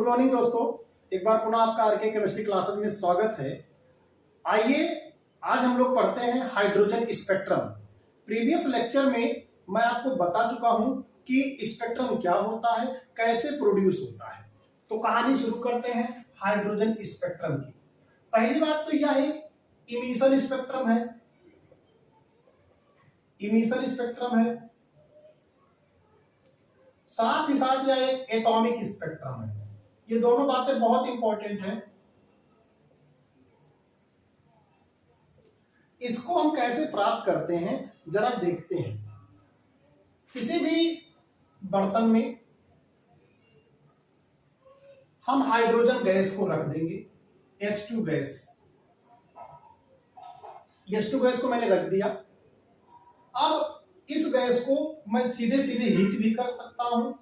Good morning दोस्तों, एक बार पुनः आपका आरके केमिस्ट्री क्लासेस में स्वागत है। आइए आज हम लोग पढ़ते हैं हाइड्रोजन स्पेक्ट्रम। प्रीवियस लेक्चर में मैं आपको बता चुका हूं कि स्पेक्ट्रम क्या होता है, कैसे प्रोड्यूस होता है। तो कहानी शुरू करते हैं हाइड्रोजन स्पेक्ट्रम की। पहली बात तो यह एक इमिशन स्पेक्ट्रम है, इमिशन स्पेक्ट्रम है, साथ ही साथ यह एक एटॉमिक स्पेक्ट्रम है। ये दोनों बातें बहुत इंपॉर्टेंट हैं। इसको हम कैसे प्राप्त करते हैं जरा देखते हैं। किसी भी बर्तन में हम हाइड्रोजन गैस को रख देंगे, H2 गैस। H2 गैस को मैंने रख दिया। अब इस गैस को मैं सीधे सीधे हीट भी कर सकता हूं,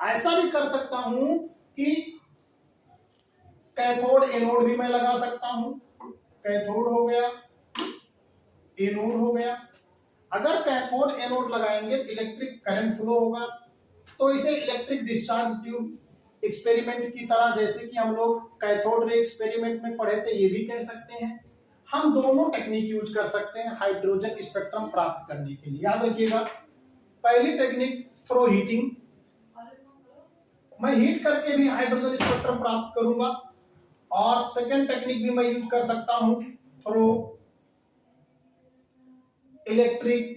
ऐसा भी कर सकता हूं कि कैथोड एनोड भी मैं लगा सकता हूं। कैथोड हो गया, एनोड हो गया। अगर कैथोड एनोड लगाएंगे तो इलेक्ट्रिक करंट फ्लो होगा, तो इसे इलेक्ट्रिक डिस्चार्ज ट्यूब एक्सपेरिमेंट की तरह, जैसे कि हम लोग कैथोड रे एक्सपेरिमेंट में पढ़े थे, ये भी कह सकते हैं। हम दोनों टेक्निक यूज कर सकते हैं हाइड्रोजन स्पेक्ट्रम प्राप्त करने के लिए। याद रखिएगा, पहली टेक्निक थ्रो हीटिंग, मैं हीट करके भी हाइड्रोजन स्पेक्ट्रम प्राप्त करूंगा। और सेकेंड टेक्निक भी मैं यूज कर सकता हूं थ्रो इलेक्ट्रिक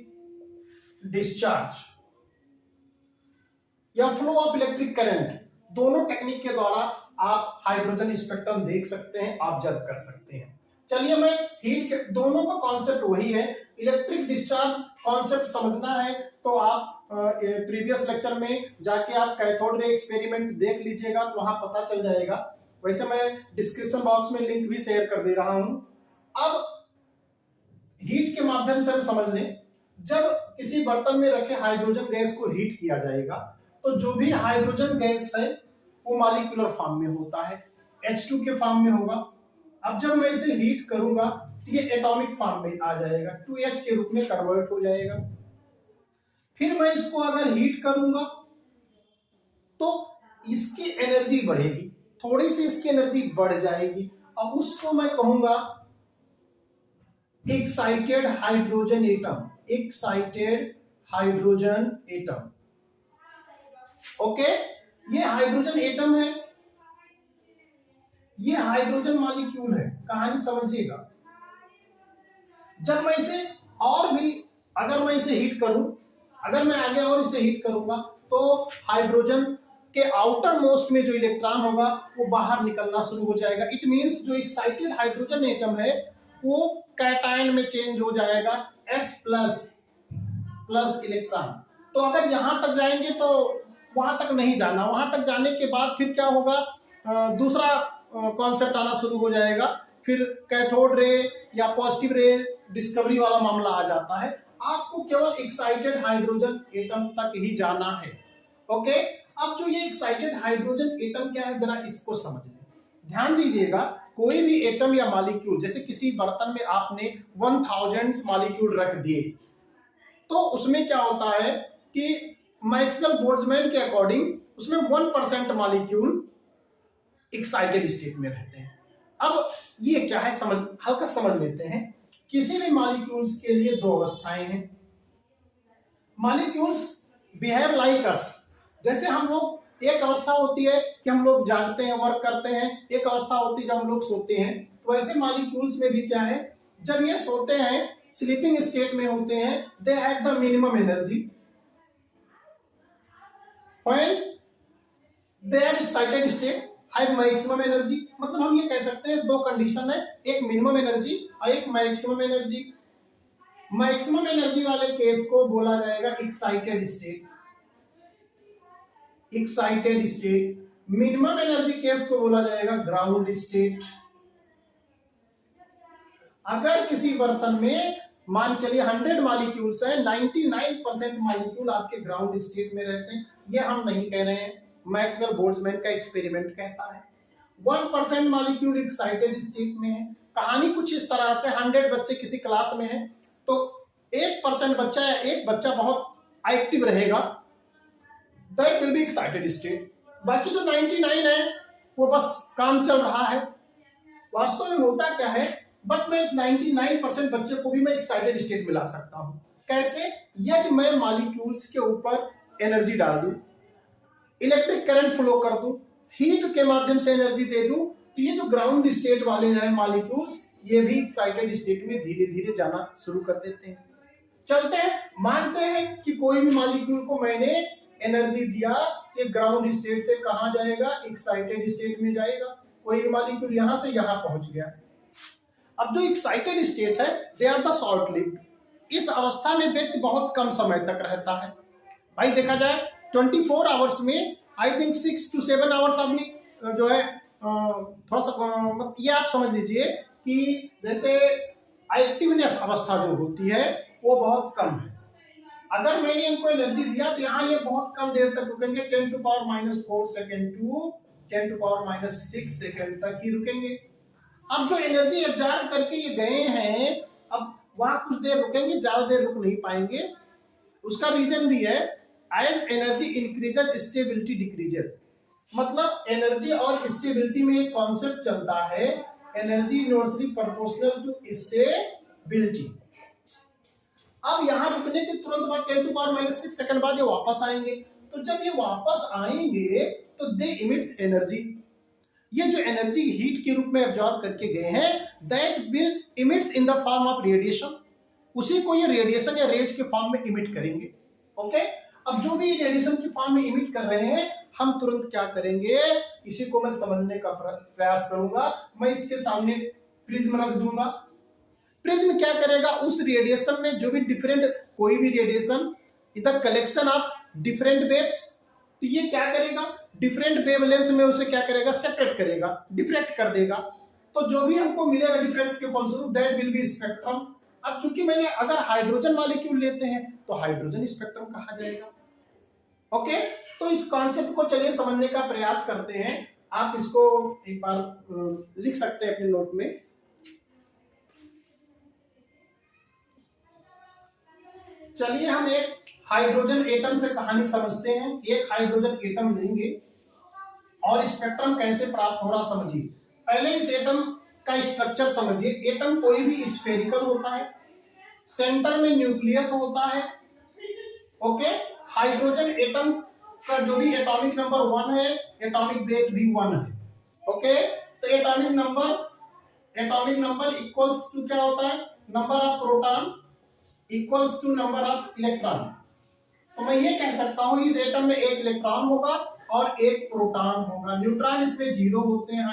डिस्चार्ज या फ्लो ऑफ इलेक्ट्रिक करंट। दोनों टेक्निक के द्वारा आप हाइड्रोजन स्पेक्ट्रम देख सकते हैं, ऑब्जर्व कर सकते हैं। चलिए, मैं हीट के दोनों का कॉन्सेप्ट वही है। इलेक्ट्रिक डिस्चार्ज कॉन्सेप्ट समझना है तो आप प्रीवियस लेक्चर में जाके आप कैथोड रे एक्सपेरिमेंट देख लीजिएगा, तो वहां पता चल जाएगा। वैसे मैं डिस्क्रिप्शन बॉक्स में लिंक भी शेयर कर दे रहा हूं। अब हीट के माध्यम से हम समझ लें, जब किसी बर्तन में रखे हाइड्रोजन गैस को हीट किया जाएगा तो जो भी हाइड्रोजन गैस है वो मॉलिक्यूलर फॉर्म में होता है, H2 के फॉर्म में होगा। अब जब मैं इसे हीट करूंगा तो ये एटॉमिक फॉर्म में आ जाएगा, 2H के रूप में कन्वर्ट हो जाएगा। फिर मैं इसको अगर हीट करूंगा तो इसकी एनर्जी बढ़ेगी, थोड़ी सी इसकी एनर्जी बढ़ जाएगी। अब उसको मैं कहूंगा excited hydrogen atom, excited hydrogen atom. Okay, ये हाइड्रोजन एटम है, ये हाइड्रोजन मॉलिक्यूल है। कहानी समझिएगा, जब मैं इसे और भी अगर मैं इसे हीट करूं, अगर मैं आगे और इसे हीट करूंगा तो हाइड्रोजन के आउटर मोस्ट में जो इलेक्ट्रॉन होगा वो बाहर निकलना शुरू हो जाएगा। इट मींस जो एक्साइटेड हाइड्रोजन एटम है वो कैटायन में चेंज हो जाएगा, H+ इलेक्ट्रॉन। तो अगर यहां तक जाएंगे तो वहां तक नहीं जाना, वहां तक जाने के बाद फिर क्या होगा, दूसरा कॉन्सेप्ट आना शुरू हो जाएगा। फिर कैथोड रे या पॉजिटिव रे डिस्कवरी वाला मामला आ जाता है। आपको केवल एक्साइटेड हाइड्रोजन एटम तक ही जाना है। ओके, अब जो ये एक्साइटेड हाइड्रोजन एटम क्या है, जरा इसको समझ लें। ध्यान दीजिएगा, कोई भी एटम या मॉलिक्यूल, जैसे किसी बर्तन में आपने 1000 मॉलिक्यूल रख दिए, तो उसमें क्या होता है कि मैक्सवेल बोल्ट्जमैन के अकॉर्डिंग उसमें 1% मॉलिक्यूल एक्साइटेड स्टेट में रहते हैं। अब ये क्या है, हल्का समझ लेते हैं। किसी भी मॉलिक्यूल्स के लिए दो अवस्थाएं हैं। मॉलिक्यूल्स बिहेव लाइक अस, जैसे हम लोग, एक अवस्था होती है कि हम लोग जागते हैं, वर्क करते हैं, एक अवस्था होती है जब हम लोग सोते हैं। तो वैसे मॉलिक्यूल्स में भी क्या है, जब ये सोते हैं, स्लीपिंग स्टेट में होते हैं, they have the minimum energy. When they are excited state have maximum energy. मतलब हम ये कह सकते हैं दो कंडीशन है, एक मिनिमम एनर्जी और एक मैक्सिमम एनर्जी। मैक्सिमम एनर्जी वाले केस को बोला जाएगा excited state, excited state. Minimum energy case को बोला जाएगा ग्राउंड स्टेट। अगर किसी बर्तन में मान चलिए 100 मॉलिक्यूल्स हैं, 99% मॉलिक्यूल आपके ग्राउंड स्टेट में रहते हैं। ये हम नहीं कह रहे हैं, मैक्सवेल बोल्ट्जमैन का एक्सपेरिमेंट कहता है। 1% मॉलिक्यूल एक्साइटेड स्टेट में है। कहानी कुछ इस तरह से, 100 बच्चे किसी क्लास में हैं तो 1% बच्चा या एक बच्चा बहुत एक्टिव रहेगा, that will be excited state. बाकी जो 99 है वो बस काम चल रहा है। वास्तव में होता क्या है, बट मैं इस 99% बच्चे को भी मैं एक्साइटेड स्टेट मिला सकता हूं। कैसे? यदि मैं मॉलिक्यूल्स के ऊपर एनर्जी डाल दूं, इलेक्ट्रिक करंट फ्लो कर दूं, हीट के माध्यम से एनर्जी दे दूं, तो ये जो ग्राउंड स्टेट वाले हैं मॉलिक्यूल्स, ये भी एक्साइटेड स्टेट में धीरे धीरे जाना शुरू कर देते हैं। चलते हैं, मानते हैं कि कोई भी मॉलिक्यूल को मैंने एनर्जी दिया, ये ग्राउंड स्टेट से कहां जाएगा? एक्साइटेड स्टेट में जाएगा। कोई भी मॉलिक्यूल यहां से यहां पहुंच गया। अब जो एक्साइटेड स्टेट है, they are the short lived. इस अवस्था में व्यक्ति बहुत कम समय तक रहता है। भाई देखा जाए 24 आवर्स में आई थिंक 6 to 7 आवर्स आदमी जो है थोड़ा सा ये आप समझ लीजिए कि जैसे एक्टिवनेस अवस्था जो होती है वो बहुत कम है। अगर मैंने इनको एनर्जी दिया तो यहाँ ये बहुत कम देर तक रुकेंगे, 10⁻⁴ सेकेंड टू 10⁻�6 सेकेंड तक ही रुकेंगे। अब जो एनर्जी एब्जॉर्ब करके ये गए हैं, अब वहां कुछ देर रुकेंगे, ज्यादा देर रुक नहीं पाएंगे। उसका रीजन भी है, as energy increases stability decreases. मतलब एनर्जी और स्टेबिलिटी में एक कॉन्सेप्ट चलता है, energy inversely proportional to stability. अब यहां रुकने के तुरंत बाद 10⁻�6 सेकंड बाद ये वापस आएंगे। तो जब ये वापस आएंगे तो दे इमिट्स एनर्जी। ये जो एनर्जी हीट के रूप में एब्जॉर्ब करके गए हैं, that will emits in the form of radiation. उसी को ये रेडिएशन या रेज के फॉर्म में इमिट करेंगे। ओके, अब जो भी रेडिएशन की फॉर्म में इमिट कर रहे हैं, हम तुरंत क्या करेंगे, इसी को मैं समझने का प्रयास करूंगा। मैं इसके सामने प्रिज्म रख दूंगा। प्रिज्म क्या करेगा, उस रेडिएशन में जो भी डिफरेंट कोई भी रेडिएशन, इधर कलेक्शन ऑफ डिफरेंट वेव्स, तो ये क्या करेगा, डिफरेंट वेवलेंथ में उसे क्या करेगा, सेपरेट करेगा, डिफ्रेक्ट कर देगा। तो जो भी हमको मिलेगा डिफ्रेक्ट के फलस्वरूप, दैट विल बी स्पेक्ट्रम। अब चूंकि मैंने अगर हाइड्रोजन मॉलिक्यूल लेते हैं तो हाइड्रोजन स्पेक्ट्रम कहा जाएगा। ओके, तो इस कॉन्सेप्ट को चलिए समझने का प्रयास करते हैं। आप इसको एक बार लिख सकते हैं अपने नोट में। चलिए हम एक हाइड्रोजन एटम से कहानी समझते हैं। एक हाइड्रोजन एटम लेंगे और स्पेक्ट्रम कैसे प्राप्त हो रहा समझिए। पहले इस एटम का स्ट्रक्चर समझिए। एटम कोई भी स्फेरिकल होता है, सेंटर में न्यूक्लियस होता है। ओके, हाइड्रोजन एटम का जो भी एटॉमिक नंबर 1 है, एटॉमिक वेट भी 1 है। ओके, तो एटॉमिक नंबर इक्वल्स टू क्या होता है, number of proton equals to number of electron. तो मैं ये कह सकता हूं इस एटम में एक इलेक्ट्रॉन होगा और एक प्रोटॉन होगा। न्यूट्रॉन इसमें 0 होते हैं।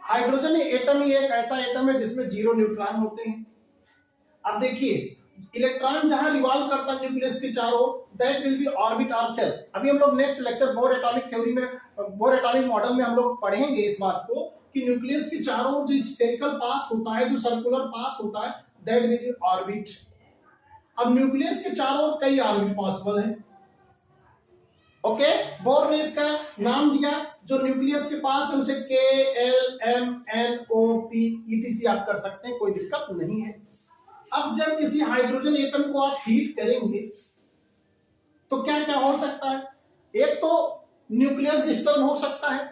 हाइड्रोजन एटम ही एक ऐसा एटम है जिसमें 0 न्यूट्रॉन होते हैं। अब देखिए, इलेक्ट्रॉन जहां रिवॉल्व करता है न्यूक्लियस के चारों, दैट विल बी ऑर्बिट और सेल। अभी हम लोग next lecture bore atomic theory में, बोर एटॉमिक मॉडल में हम लोग पढ़ेंगे इस बात को कि न्यूक्लियस के चारों जो स्फेरिकल पाथ होता है, जो सर्कुलर पाथ होता है, दैट विल बी ऑर्बिट। अब न्यूक्लियस के चारों कई ऑर्बिट पॉसिबल है। ओके, बोर ने इसका नाम दिया, जो न्यूक्लियस के पास है उसे KLMNOP ETC आप कर सकते हैं, कोई दिक्कत नहीं है। अब जब किसी हाइड्रोजन एटम को आप हीट करेंगे तो क्या क्या हो सकता है, एक तो न्यूक्लियस डिस्टर्ब हो सकता है,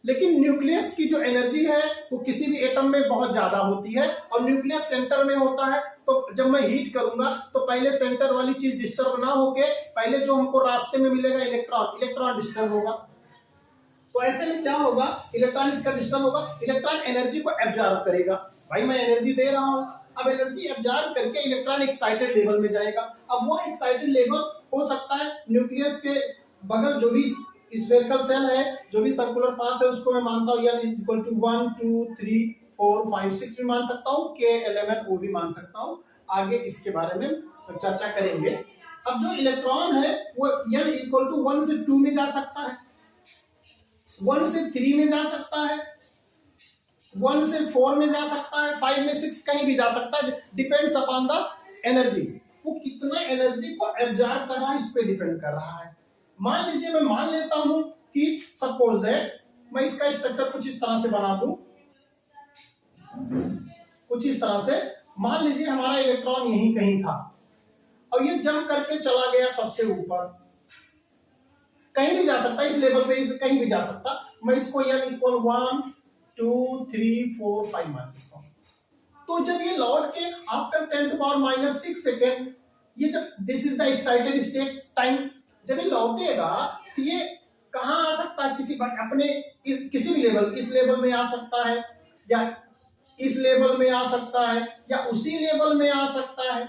लेकिन न्यूक्लियस की जो एनर्जी है वो किसी भी एटम में बहुत ज्यादा होती है और न्यूक्लियस सेंटर में होता है। तो जब मैं हीट करूंगा तो पहले सेंटर वाली चीज डिस्टर्ब ना होके पहले जो हमको रास्ते में मिलेगा इलेक्ट्रॉन डिस्टर्ब होगा। तो ऐसे में क्या होगा, इलेक्ट्रॉन इसका डिस्टर्ब होगा, इलेक्ट्रॉन एनर्जी को एब्जॉर्ब करेगा। भाई मैं एनर्जी दे रहा हूं, अब एनर्जी एब्जॉर्ब करके इलेक्ट्रॉन एक्साइटेड लेवल में जाएगा। अब वो एक्साइटेड लेवल हो सकता है न्यूक्लियस के बगल जो भी स्फेरिकल सेल है, जो भी सर्कुलर पाथ है, उसको मैं मानता हूं L इक्वल टू 1 2 3 4 5 6 भी मान सकता हूं, KLMNO भी मान सकता हूं। आगे इसके बारे में चर्चा करेंगे। अब जो इलेक्ट्रॉन है वो L इक्वल टू 1 से 2 में जा सकता है, 1 से 3 में जा सकता है, 1 से 4 में जा सकता है, 5 में 6 कहीं भी जा सकता है। डिपेंड्स अपॉन द एनर्जी, वो कितना एनर्जी को एब्जॉर्ब कर रहा है इस पे डिपेंड कर रहा है। मान लीजिए मैं मान लेता हूं कि सपोज दैट मैं इसका स्ट्रक्चर कुछ इस तरह से बना दूं, कुछ इस तरह से। मान लीजिए हमारा इलेक्ट्रॉन यहीं कहीं था और ये जंप करके चला गया सबसे ऊपर। कहीं भी जा सकता है, इस लेवल पे इस कहीं भी जा सकता। मैं इसको n इक्वल 1 2 3 4 5 मान सकता हूं। तो जब ये लौट के आफ्टर 10⁻⁻6 सेकेंड, ये जब this is the excited state time, जब ये लौटेगा तो ये कहां आ सकता है, किसी अपने किसी भी लेवल, इस लेवल में आ सकता है या इस लेवल में आ सकता है या उसी लेवल में आ सकता है।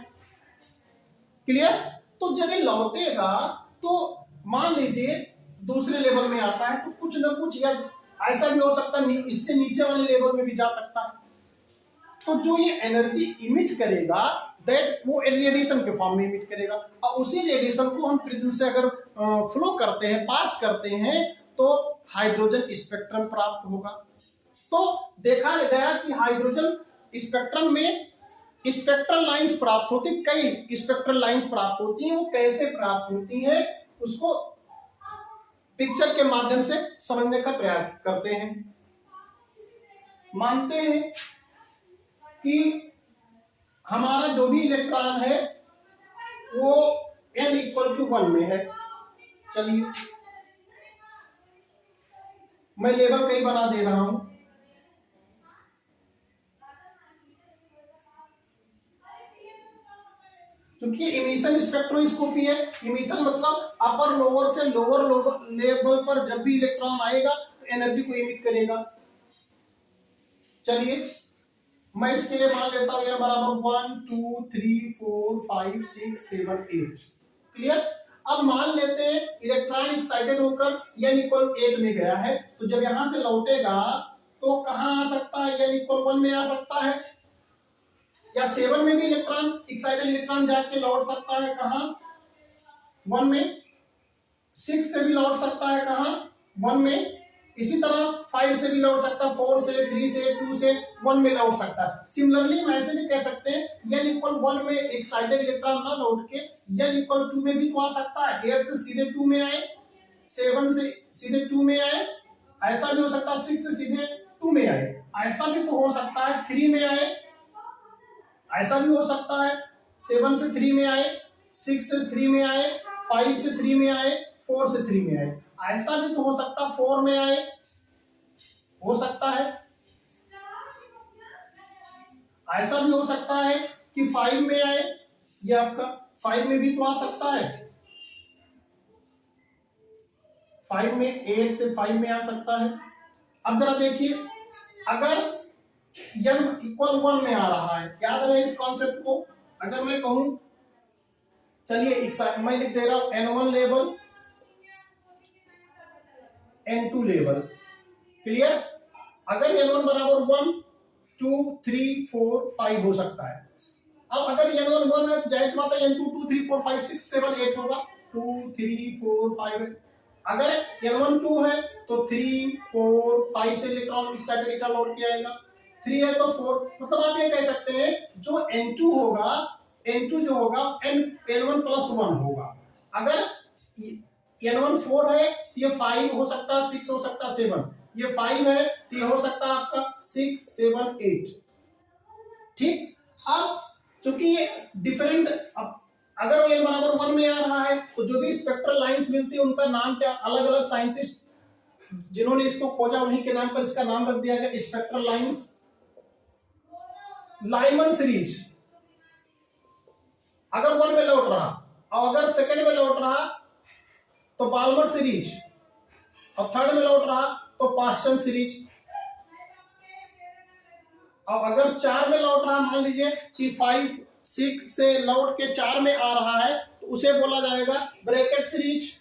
क्लियर? तो जब ये लौटेगा तो मान लीजिए दूसरे लेवल में आता है तो कुछ ना कुछ, या ऐसा भी हो सकता है इससे नीचे वाले लेवल में भी जा सकता है। तो जो ये एनर्जी इमिट करेगा दैट वो रेडिएशन के फॉर्म में इमिट करेगा, और उसी रेडिएशन को हम प्रिज्म से अगर फ्लो करते हैं, पास करते हैं, तो हाइड्रोजन स्पेक्ट्रम प्राप्त होगा। तो देखा गया कि हाइड्रोजन स्पेक्ट्रम में स्पेक्ट्रल लाइंस प्राप्त होती, कई स्पेक्ट्रल लाइंस प्राप्त होती हैं। वो कैसे प्राप्त होती हैं उसको पिक्चर के माध्यम से समझने का प्रयास करते हैं। मानते हैं कि हमारा जो भी इलेक्ट्रॉन है वो n इक्वल टू 1 में है। चलिए मैं लेवल कहीं बना दे रहा हूं। क्योंकि इमिशन स्पेक्ट्रोस्कोपी है, इमिशन मतलब अपर लोअर से लोअर लेवल पर जब भी इलेक्ट्रॉन आएगा तो एनर्जी को इमिट करेगा। चलिए मैं इसके लिए मान लेता हूं यह बराबर 1 2 3 4 5 6 7 8। क्लियर? अब मान लेते हैं इलेक्ट्रॉन एक्साइटेड होकर n इक्वल 8 में गया है, तो जब यहां से लौटेगा तो कहां आ सकता है, n इक्वल 1 में आ सकता है, या 7 में भी इलेक्ट्रॉन एक्साइटेड इलेक्ट्रॉन जाके लौट सकता है, कहां 1 में। 6 से भी लौट सकता है, कहां 1 में। इसी तरह 5 से भी लौट सकता है, 4 से 3 से 2 से 1 में लौट सकता है। सिमिलरली हम ऐसे भी कह सकते हैं n इक्वल 1 में एक्साइटेड इलेक्ट्रॉन ना लौट के n इक्वल 2 में भी तो आ सकता है। 8 से सीधे 2 में आए, 7 से सीधे 2 में आए, ऐसा भी हो सकता है 6 से सीधे 2 में आए, ऐसा भी तो हो सकता है 3 में आए, ऐसा भी हो सकता है 7 से 3 में आए, 6 से 3 में आए, 5 से 3 में आए, 4 से 3 में आए, ऐसा भी तो हो सकता 4 में आए, हो सकता है। ऐसा भी हो सकता है कि 5 में आए, ये आपका 5 में भी तो आ सकता है, 5 में 8 से 5 में आ सकता है। अब जरा देखिए, अगर n इक्वल 1 में आ रहा है, याद रहे इस कॉन्सेप्ट को। अगर मैं कहूं, चलिए मैं लिख दे रहा हूं n1 level n2 level. Clear? अगर n1 बराबर 1 2 3 4 5 हो सकता है। अब अगर n1 1 है तो जाहिर सी बात है n2 2 3 4 5 6 7 8 होगा, 2 3 4 5। अगर n1 2 है तो 3 4 5 से इलेक्ट्रॉन एक्साइटेड इलेक्ट्रॉन लौट के आएगा, 3 है तो 4। मतलब आप ये कह सकते हैं जो n2 होगा, n2 जो होगा n1 प्लस 1 होगा। अगर n1 4 है तो ये 5 हो सकता है, 6 हो सकता है, 7। ये 5 है तो ये हो सकता है आपका 6 7 8। ठीक? अब चूंकि ये डिफरेंट, अगर n बराबर 1 में आ रहा है तो जो भी स्पेक्ट्रल लाइंस मिलती है उनका नाम क्या, अलग अलग साइंटिस्ट जिन्होंने इसको खोजा उन्हीं के नाम पर इसका नाम रख दिया गया स्पेक्ट्रल लाइंस। लाइमन सीरीज अगर 1 में लौट रहा और अगर सेकंड में लौट रहा तो बाल्मर सीरीज, और थर्ड में लौट रहा तो पास्टन सीरीज, और अगर 4 में लौट रहा, मान लीजिए कि 5 6 से लौट के 4 में आ रहा है तो उसे बोला जाएगा ब्रैकेट सीरीज,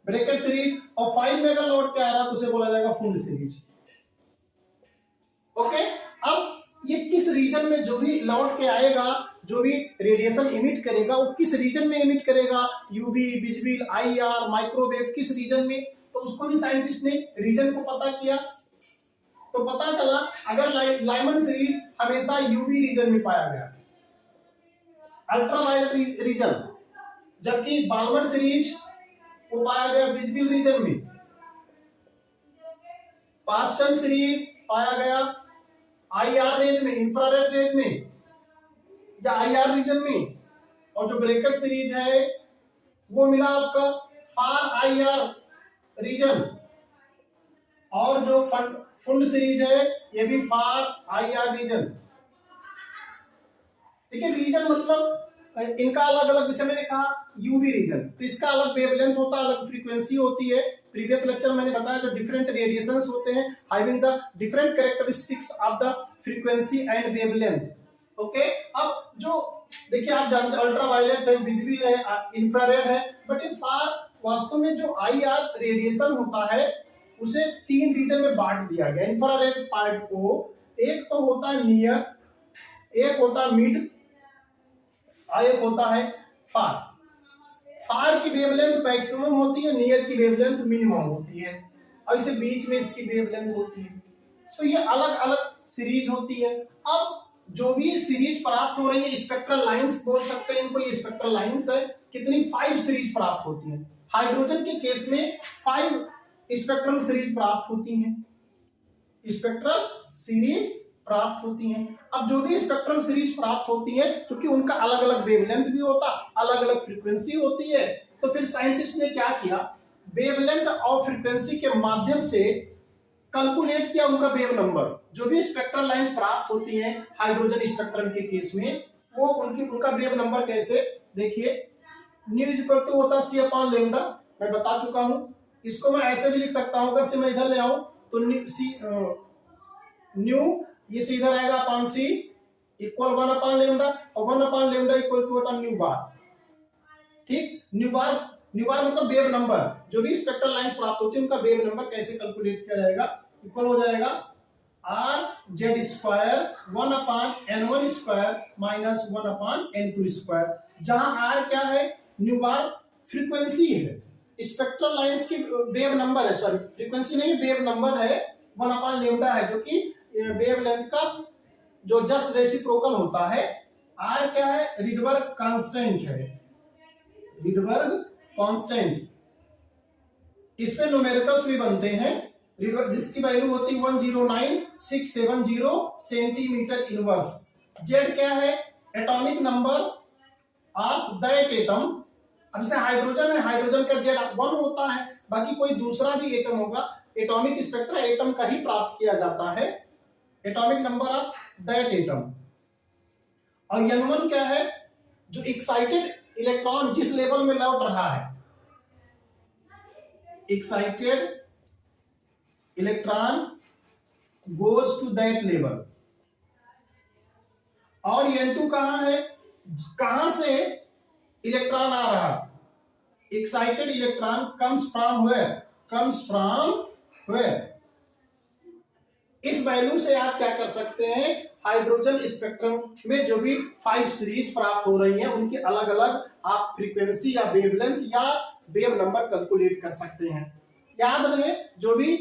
ब्रैकेट सीरीज। और 5 में अगर लौट के आ रहा तो उसे बोला जाएगा फुल सीरीज। ओके? अब ये किस रीजन में जो भी लौट के आएगा, जो भी रेडिएशन इमिट करेगा, वो किस रीजन में इमिट करेगा, यूवी, विजिबल, आईआर, माइक्रोवेव, किस रीजन में, तो उसको भी साइंटिस्ट ने रीजन को पता किया। तो पता चला अगर लाइमन सीरीज हमेशा यूवी रीजन में पाया गया, अल्ट्रावायलेट रीजन, जबकि बाल्मर सीरीज वो पाया गया विजिबल रीजन में, पास्टन सीरीज पाया गया आईआर रेंज में, इंफ्रारेड रेंज में या आईआर रीजन में, और जो ब्रैकेट सीरीज है वो मिला आपका फार IR रीजन, और जो फुंड सीरीज है ये भी फार IR रीजन। देखिए रीजन मतलब इनका अलग अलग, जैसे मैंने कहा यूवी रीजन, तो इसका अलग वेवलेंथ होता है, अलग फ्रीक्वेंसी होती है। प्रीवियस लेक्चर मैंने बताया जो डिफरेंट रेडिएशंस होते हैं having the different characteristics of the frequency and wavelength. Okay, अब जो देखिए आप जानते हैं अल्ट्रा वायलेट है, विजिबल है, इंफ्रारेड है, बट इन फार वास्तव में जो IR रेडिएशन होता है उसे 3 रीजन में बांट दिया गया। इंफ्रारेड पार्ट को एक तो होता है नियर, एक होता है मिड, एक होता है फार। फार की वेवलेंथ मैक्सिमम होती है, नियर की वेवलेंथ मिनिमम होती है, और इसे बीच में इसकी वेवलेंथ होती है। तो ये अलग अलग सीरीज होती है। अब जो भी सीरीज प्राप्त हो रही है, स्पेक्ट्रल लाइंस बोल सकते हैं इनको, ये स्पेक्ट्रल लाइंस है। कितनी 5 सीरीज प्राप्त होती है। हाइड्रोजन के केस में 5 स्पेक्ट्रल सीरीज प्राप्त होती हैं, स्पेक्ट्रल सीरीज प्राप्त होती हैं। अब जो भी स्पेक्ट्रल सीरीज प्राप्त होती है, क्योंकि उनका अलग अलग वेवलेंथ भी होता, अलग अलग फ्रीक्वेंसी होती है, तो फिर साइंटिस्ट ने क्या किया, वेवलेंथ और फ्रीक्वेंसी के माध्यम से कैलकुलेट किया उनका वेव नंबर। जो भी स्पेक्ट्रल लाइंस प्राप्त होती हैं हाइड्रोजन स्पेक्ट्रम के केस में, वो उनका वेव नंबर कैसे, देखिए न्यू इक्वल टू होता है C/λ, मैं बता चुका हूं। इसको मैं ऐसे भी लिख सकता हूं, अगर से मैं इधर ले आऊं तो न्यू ये सीधा रहेगा अपॉन C इक्वल 1/λ, और 1/λ इक्वल टू होता न्यू बार। ठीक, न्यू बार मतलब वेव नंबर। जो भी स्पेक्ट्रल लाइंस प्राप्त होती है उनका वेव नंबर कैसे कैलकुलेट किया जाएगा, इक्वल हो जाएगा RZ² 1/N1² माइनस 1/N2², जहां R क्या है, न्यू बार फ्रीक्वेंसी है, स्पेक्ट्रल लाइंस की वेव नंबर है, सॉरी फ्रीक्वेंसी नहीं वेव नंबर है, 1/λ है, जो कि वेवलेंथ का जो जस्ट रेसिप्रोकल होता है। R क्या है, रिडबर्ग कांस्टेंट है, रिडबर्ग कांस्टेंट। इस पे न्यूमेरिकल्स भी बनते हैं, जिसकी वैल्यू होती है 109670 सेंटीमीटर इनवर्स। Z क्या है, atomic number of that atom. अब जैसे हाइड्रोजन है, हाइड्रोजन का Z 1 होता है, बाकी कोई दूसरा भी एटम होगा, एटॉमिक स्पेक्ट्रा एटम का ही प्राप्त किया जाता है, atomic number of that atom. और N1 क्या है, जो एक्साइटेड इलेक्ट्रॉन जिस लेवल में लौट रहा है, excited electron goes to that level. और N2 कहां है, कहां से इलेक्ट्रॉन आ रहा, excited electron comes from where, comes from where. इस वैल्यू से आप क्या कर सकते हैं, हाइड्रोजन स्पेक्ट्रम में जो भी 5 सीरीज प्राप्त हो रही हैं उनकी अलग अलग आप फ्रीक्वेंसी या वेवलेंथ या वेव नंबर कैलकुलेट कर सकते हैं। याद रहे, जो भी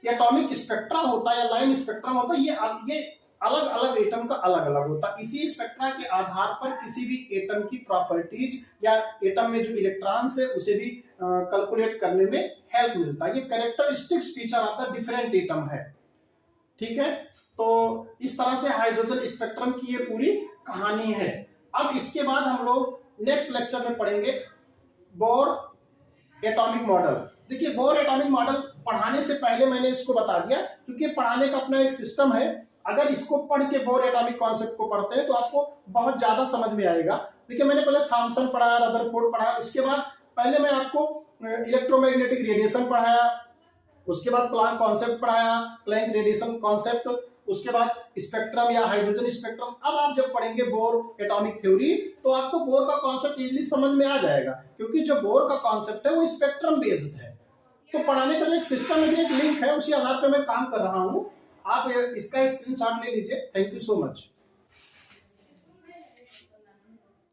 एटॉमिक स्पेक्ट्रा होता है या लाइन स्पेक्ट्रम होता है, ये अलग अलग एटम का अलग अलग होता है। इसी स्पेक्ट्रा के आधार पर किसी भी एटम की प्रॉपर्टीज या एटम में जो इलेक्ट्रॉन्स है उसे भी कैलकुलेट करने में हेल्प मिलता है। ये कैरेक्टरिस्टिक्स फीचर आता है डिफरेंट एटम है, ठीक है। तो इस तरह से हाइड्रोजन स्पेक्ट्रम की ये पूरी कहानी है। अब इसके बाद हम लोग नेक्स्ट लेक्चर में पढ़ेंगे बोर एटॉमिक मॉडल। देखिए बोर एटॉमिक मॉडल पढ़ाने से पहले मैंने इसको बता दिया, क्योंकि पढ़ाने का अपना एक सिस्टम है। अगर इसको पढ़ के बोर एटॉमिक कॉन्सेप्ट को पढ़ते हैं तो आपको बहुत ज्यादा समझ में आएगा। देखिए मैंने पहले थॉमसन पढ़ाया, रदरफोर्ड पढ़ाया, उसके बाद पहले मैं आपको इलेक्ट्रोमैग्नेटिक रेडिएशन पढ़ाया, उसके बाद प्लैंक कॉन्सेप्ट पढ़ाया, प्लैंक रेडिएशन कॉन्सेप्ट, उसके बाद स्पेक्ट्रम या हाइड्रोजन स्पेक्ट्रम। अब आप जब पढ़ेंगे बोर एटॉमिक थ्योरी तो आपको बोर का कॉन्सेप्ट इजीली समझ में आ जाएगा, क्योंकि जो बोर का कॉन्सेप्ट है वो स्पेक्ट्रम बेस्ड है। तो पढ़ाने का जो एक सिस्टम है, एक लिंक है, उसी आधार पर मैं काम कर रहा हूँ। आप इसका स्क्रीनशॉट ले लीजिए। Thank you so much.